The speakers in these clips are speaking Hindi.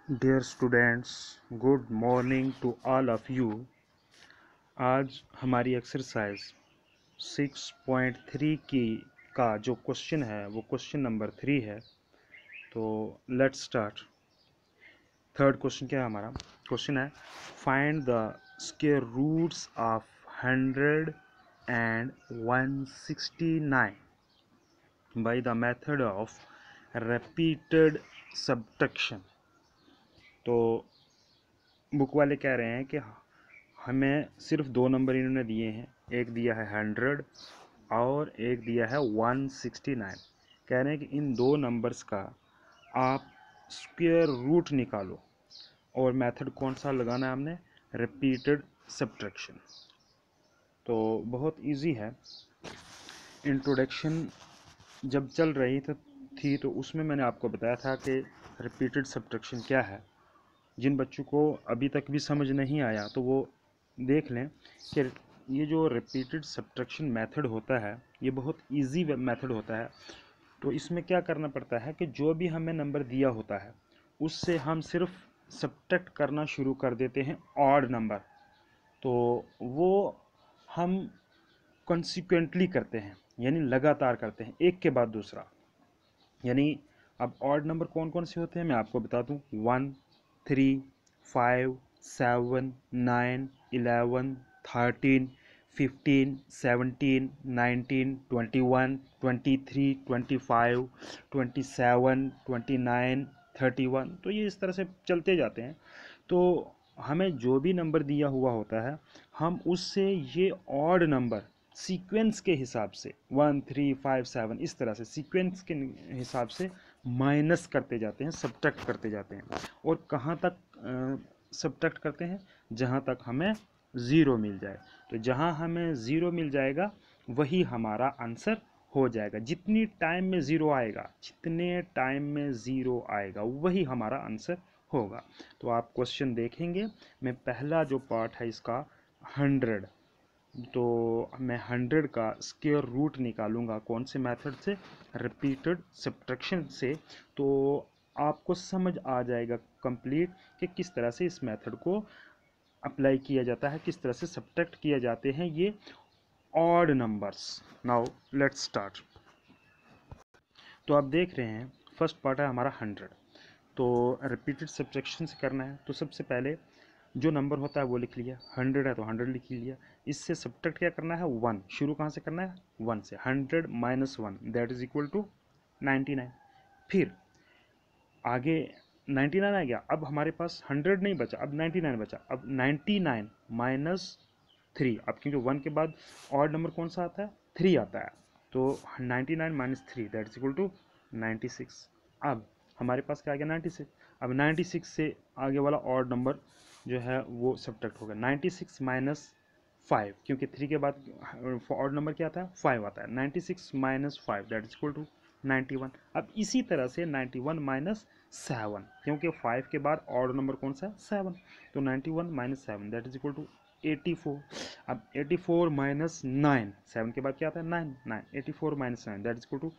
Dear students, good morning to all of you. आज हमारी एक्सरसाइज 6.3 का जो क्वेश्चन है वो क्वेश्चन नंबर 3 है। तो लेट्स स्टार्ट। थर्ड क्वेश्चन क्या है हमारा? क्वेश्चन है find the square roots of 100 and 169 by the method of repeated subtraction. तो बुक वाले कह रहे हैं कि हमें सिर्फ दो नंबर इन्होंने दिए हैं, एक दिया है 100 और एक दिया है 169। कह रहे हैं कि इन दो नंबर्स का आप स्क्वायर रूट निकालो। और मेथड कौन सा लगाना है हमने? Repeated subtraction. तो बहुत इजी है। इंट्रोडक्शन जब चल रही थी तो उसमें मैंने आपको बताया था कि रिपीटेड सब्ट्रैक्शन क्या है। जिन बच्चों को अभी तक भी समझ नहीं आया तो वो देख लें कि ये जो रिपीटेड सब्ट्रैक्शन मेथड होता है ये बहुत इजी मेथड होता है। तो इसमें क्या करना पड़ता है कि जो भी हमें नंबर दिया होता है उससे हम सिर्फ सब्ट्रैक्ट करना शुरू कर देते हैं ऑड नंबर। तो वो हम कॉन्सिक्वेंटली करते हैं, यानी लगातार करते हैं एक के बाद दूसरा। यानी अब ऑड नंबर कौन कौन से होते हैं मैं आपको बता दूं। 1, 3, 5, 7, 9, 11, 13, 15, 17, 19, 21, 23, 25, 27, 29, 31। तो ये इस तरह से चलते जाते हैं। तो हमें जो भी नंबर दिया हुआ होता है हम उससे ये ऑड नंबर सीक्वेंस के हिसाब से 1, 3, 5, 7 इस तरह से सीक्वेंस के हिसाब से माइनस करते जाते हैं, सब्ट्रैक्ट करते जाते हैं। और कहाँ तक सब्ट्रैक्ट करते हैं? जहाँ तक हमें ज़ीरो मिल जाए। तो जहाँ हमें ज़ीरो मिल जाएगा वही हमारा आंसर हो जाएगा। जितनी टाइम में ज़ीरो आएगा, जितने टाइम में ज़ीरो आएगा वही हमारा आंसर होगा। तो आप क्वेश्चन देखेंगे, मैं पहला जो पार्ट है इसका 100, तो मैं 100 का स्क्वायर रूट निकालूंगा कौन से मेथड से? रिपीटेड सब्ट्रैक्शन से। तो आपको समझ आ जाएगा कंप्लीट कि किस तरह से इस मेथड को अप्लाई किया जाता है, किस तरह से सब्ट्रैक्ट किए जाते हैं ये odd numbers. Now let's start. तो आप देख रहे हैं फर्स्ट पार्ट है हमारा 100। तो रिपीटेड सब्ट्रैक्शन से करना है तो सबसे पहले जो नंबर होता है वो लिख लिया। 100 है तो 100 लिख लिया। इससे सब्ट्रैक्ट क्या करना है? 1। शुरू कहाँ से करना है? 1 से। 100 minus 1 that is equal to 99। फिर आगे 99 आ गया। अब हमारे पास 100 नहीं बचा, अब 99 बचा। अब 99 माइनस 3। अब क्योंकि 1 के बाद ऑड नंबर कौन सा आता है? 3 आता है। तो 99 minus 3 that is equal to 96। अब हमारे पास क्या आ गया? 96। अब 96 से आगे वाला ऑड नंबर जो है वो सब्ट्रैक्ट होगा। 96 माइनस 5, क्योंकि 3 के बाद ऑड नंबर क्या आता है? 5 आता है। 96 minus 5 that is equal to 91। अब इसी तरह से 91 माइनस 7, क्योंकि 5 के बाद ऑड नंबर कौन सा है? 7। तो 91 minus 7 that is equal to 84। अब 84 माइनस 9, 7 के बाद क्या आता है? 9। 9 84 minus 9 that is equal to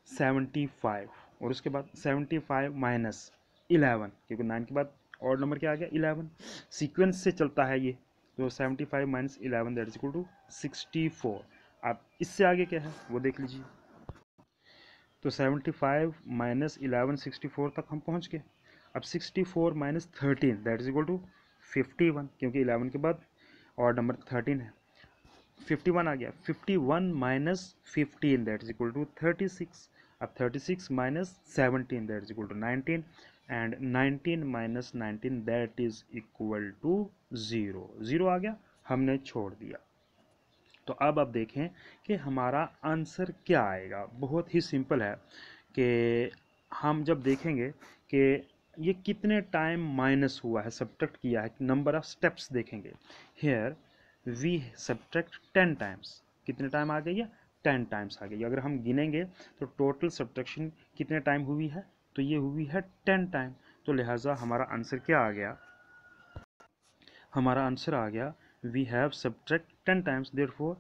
75। और उसके बाद 75 माइनस 11, क्योंकि 9 के बाद ऑड नंबर क्या आ गया? 11। सीक्वेंस से चलता है ये। तो 75 minus 11 that is equal to 64। अब इससे आगे क्या है वो देख लीजिए। तो 75 माइनस 11 64 तक हम पहुंच गए। अब 64 minus 13 that is equal to 51, क्योंकि 11 के बाद और नंबर 13 है। 51 आ गया। 51 minus 15 that is equal to 36। अब 36 minus 17 that is equal to 19 and 19 minus 19 that is equal to 0। 0 आ गया, हमने छोड़ दिया। तो अब आप देखें कि हमारा आंसर क्या आएगा। बहुत ही सिंपल है कि हम जब देखेंगे कि ये कितने टाइम माइनस हुआ है, सब्ट्रैक्ट किया है, नंबर ऑफ स्टेप्स देखेंगे। Here we subtract 10 times. कितने टाइम आ गई है? 10 टाइम्स आ गई। अगर हम गिनेंगे तो टोटल सब्ट्रैक्शन कितने टाइम हुई है? तो ये हुई है 10 टाइम। तो लिहाजा हमारा आंसर क्या आ गया? हमारा आंसर आ गया we have subtract 10 times, therefore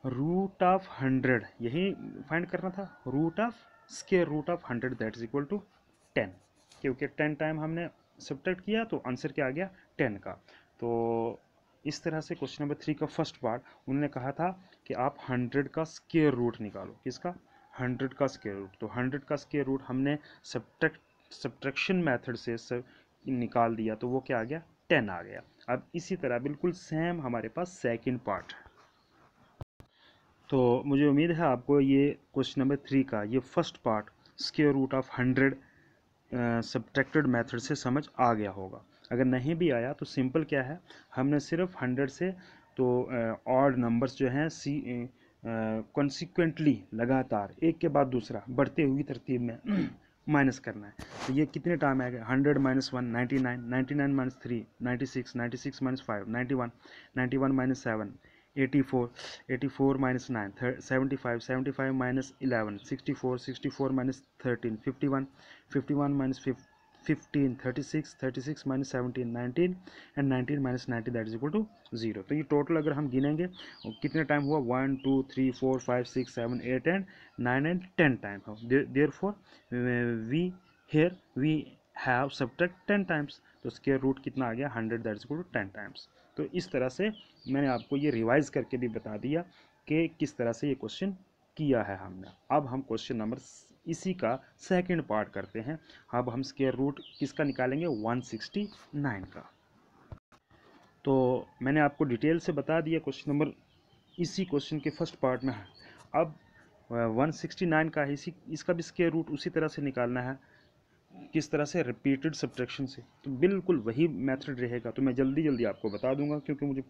root of 100 यही फाइंड करना था। Root of square root of 100 that is equal to 10। क्योंकि 10 टाइम हमने सब्ट्रैक्ट किया तो आंसर क्या आ गया 10 का। तो इस तरह से क्वेश्चन नंबर 3 का फर्स्ट पार्ट उन्होंने कहा था कि आप 100 का स्क्वायर रूट निकालो। किसका? 100 का स्क्वायर रूट। तो 100 का स्क्वायर रूट हमने सब्ट्रैक्शन मेथड से निकाल दिया, तो वो क्या आ गया 10 आ गया। अब इसी तरह बिल्कुल सेम हमारे पास सेकंड पार्ट है। तो मुझे उम्मीद है आपको ये क्वेश्चन नंबर 3 का ये first part square root of 100 subtracted method से समझ आ गया होगा। अगर नहीं भी आया तो सिंपल क्या है, हमने सिर्फ 100 से तो ऑड नंबर्स जो हैं कॉन्सिक्वेंटली लगातार एक के बाद दूसरा बढ़ते हुई तरतीब में माइनस करना है। तो ये कितने टाइम आएगा? 100 minus 1 99, 99 minus 3 96, 96 minus 5 91, 91 minus 7 84, 84 minus 9 75, 75 minus 11 64, 64 minus 13 51, 51 minus 15 36, 36 minus 17 19 and 19 minus 90 that is equal to 0। तो ये टोटल अगर हम गिनेंगे कितने टाइम हुआ 1 2 3 4 5 6 7 8 एंड 9 एंड 10 टाइम हो। Therefore we here we have subtract 10 times. तो स्क्वायर रूट कितना आ गया 100 that is equal to 10 times. तो इस तरह से मैंने आपको ये रिवाइज करके भी बता दिया कि किस तरह से ये क्वेश्चन किया है हमने। अब हम क्वेश्चन नंबर इसी का सेकंड पार्ट करते हैं। अब हम स्क्वायर रूट किसका निकालेंगे 169 का। तो मैंने आपको डिटेल से बता दिया क्वेश्चन नंबर इसी क्वेश्चन के फर्स्ट पार्ट में है। अब 169 का इसी इसका भी स्क्वायर रूट उसी तरह से निकालना है। किस तरह से? रिपीटेड सब्ट्रैक्शन से। तो बिल्कुल वही मेथड रहेगा। तो मैं जल्दी जल्दी आपको बता दूंगा क्योंकि मुझे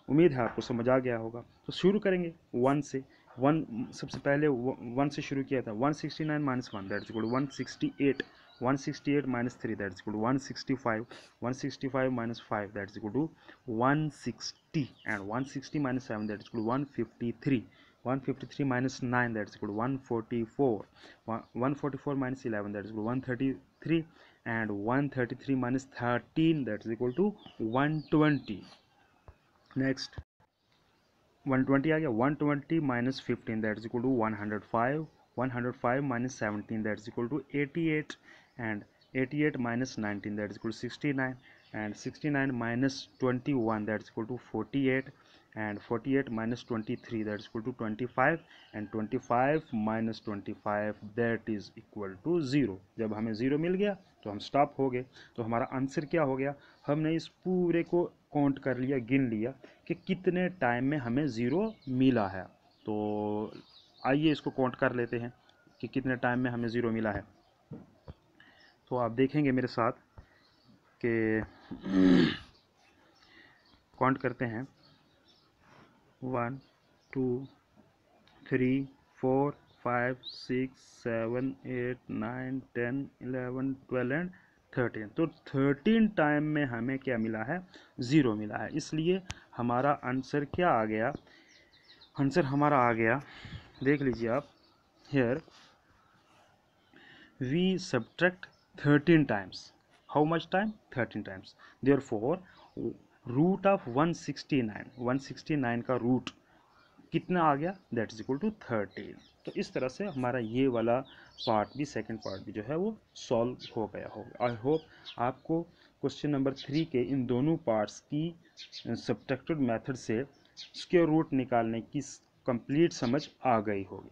उम्मीद है आपको समझ आ गया होगा। तो शुरू करेंगे 1 से। 1 सबसे पहले 1 से शुरू किया था। 169 minus 1 that is equal to 168, 168 minus 3 that is equal to 165, 165 minus 5 that is equal to 160 and 160 minus 7 that is equal to 153, 153 minus 9 that is equal to 144, 144 minus 11 that is equal to 133 and 133 minus 13 that is equal to 120. Next 120 आ गया। 120 minus 15 that is equal to 105, 105 minus 17 that is equal to 88 and 88 minus 19 that is equal to 69 and 69 minus 21 that is equal to 48 and 48 minus 23 that is equal to 25 and 25 minus 25 that is equal to 0। जब हमें 0 मिल गया तो हम स्टॉप हो गए। तो हमारा आंसर क्या हो गया? हमने इस पूरे को काउंट कर लिया, गिन लिया कि कितने टाइम में हमें 0 मिला है। तो आइए इसको काउंट कर लेते हैं कि कितने टाइम में हमें 0 मिला है। तो आप देखेंगे मेरे साथ कि काउंट करते हैं 1 2 3 4 5 6 7 8 9 10 11 12 एंड 13। तो 13 टाइम में हमें क्या मिला है? 0 मिला है। इसलिए हमारा आंसर क्या आ गया? आंसर हमारा आ गया, देख लीजिए आप, here we subtract 13 times. How much time? 13 times. Therefore root of 169 का रूट कितना आ गया? That is equal to 13। तो इस तरह से हमारा ये वाला पार्ट भी, सेकंड पार्ट भी जो है वो सॉल्व हो गया होगा। आई होप आपको क्वेश्चन नंबर 3 के इन दोनों पार्ट्स की सब्ट्रैक्टेड मेथड से स्क्वायर रूट निकालने की कंप्लीट समझ आ गई होगी।